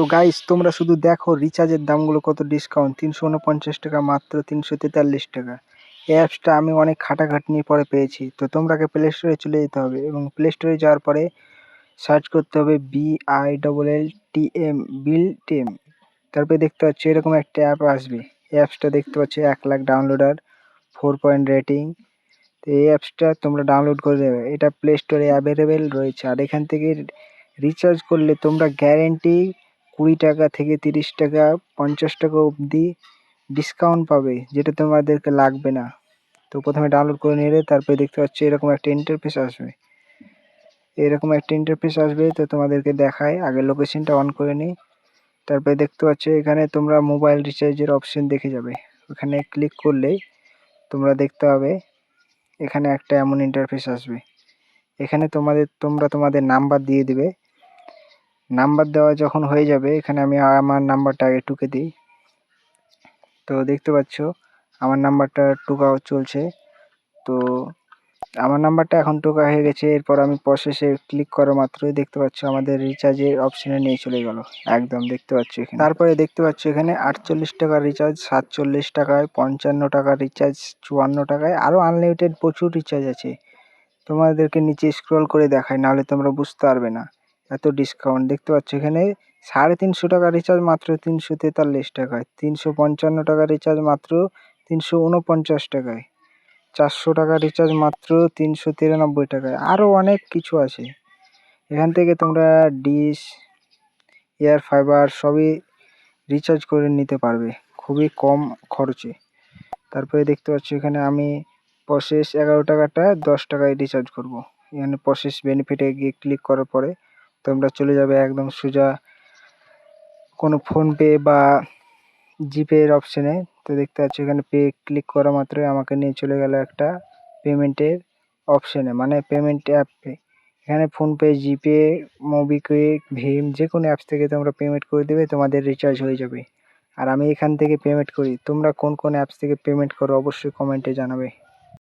তো গাইস তোমরা শুধু দেখো রিচার্জের দামগুলো কত ডিসকাউন্ট, 349 টাকা মাত্র 343 টাকা। এই অ্যাপসটা আমি অনেক খাটাখাটনির পরে পেয়েছি। তো তোমরা আগে প্লে স্টোরে চলে যেতে হবে এবং প্লে স্টোরে যাওয়ার পরে সার্চ করতে হবে BILLTM বিল টেম। তারপরে দেখতে পাচ্ছ এরকম একটা অ্যাপ আসবে। এই অ্যাপসটা দেখতে পাচ্ছ 1 লাখ ডাউনলোডার, 4 পয়েন্ট রেটিং। তো এই অ্যাপসটা তোমরা ডাউনলোড করে দেবে। এটা প্লে স্টোরে অ্যাভেলেবেল রয়েছে। আর এখান থেকে রিচার্জ করলে তোমরা গ্যারেন্টি 20 টাকা থেকে 30 টাকা, 50 টাকা অবধি ডিসকাউন্ট পাবে, যেটা তোমাদেরকে লাগবে না। তো প্রথমে ডাউনলোড করে নিলে তারপরে দেখতে পাচ্ছ এরকম একটা ইন্টারফেস আসবে। তো তোমাদেরকে দেখায়, আগে লোকেশনটা অন করে নিই। তারপরে দেখতে পাচ্ছ এখানে তোমরা মোবাইল রিচার্জের অপশন দেখে যাবে। ওখানে ক্লিক করলেই তোমরা দেখতে পাবে এখানে একটা এমন ইন্টারফেস আসবে। এখানে তোমরা তোমাদের নাম্বার দিয়ে দিবে। নাম্বার দেওয়া যখন হয়ে যাবে, এখানে আমি আমার নাম্বারটা আগে টুকে দিই। তো দেখতে পাচ্ছ আমার নাম্বারটা টোকাও চলছে। তো আমার নাম্বারটা এখন টোকা হয়ে গেছে। এরপর আমি প্রসেসে ক্লিক করা মাত্রই দেখতে পাচ্ছ আমাদের রিচার্জের অপশনে নিয়ে চলে গেল। একদম দেখতে পাচ্ছ এখানে। তারপরে দেখতে পাচ্ছ এখানে 48 টাকার রিচার্জ, 47 টাকায়, 55 টাকার রিচার্জ, 54 টাকায়, আরও আনলিমিটেড প্রচুর রিচার্জ আছে। তোমাদেরকে নিচে স্ক্রল করে দেখায়, নাহলে তোমরা বুঝতে পারবে না। এত ডিসকাউন্ট দেখতে পাচ্ছ এখানে। 350 টাকার রিচার্জ মাত্র 343 টাকায়, 355 টাকার রিচার্জ মাত্র 349 টাকায়, 400 টাকার রিচার্জ মাত্র 393 টাকায়, আরও অনেক কিছু আছে। এখান থেকে তোমরা ডিশ, এয়ার ফাইবার সবই রিচার্জ করে নিতে পারবে খুবই কম খরচে। তারপরে দেখতে পাচ্ছ এখানে আমি প্রসেস 11 টাকাটা 10 টাকায় রিচার্জ করব। এখানে প্রসেস বেনিফিটে গিয়ে ক্লিক করার পরে তোমরা চলে যাবে একদম সোজা কোনো ফোনপে বা জিপে এর অপশনে। তো দেখতে পাচ্ছ এখানে পে ক্লিক করা মাত্রই আমাকে নিয়ে চলে গেল একটা পেমেন্টের অপশনে, মানে পেমেন্ট অ্যাপে। এখানে ফোনপে, জিপে, মোবিকুইক, ভীম যে কোনো অ্যাপস থেকে তোমরা পেমেন্ট করে দেবে, তোমাদের রিচার্জ হয়ে যাবে। আর আমি এখান থেকে পেমেন্ট করি। তোমরা কোন কোন অ্যাপস থেকে পেমেন্ট করো অবশ্যই কমেন্টে জানাবে।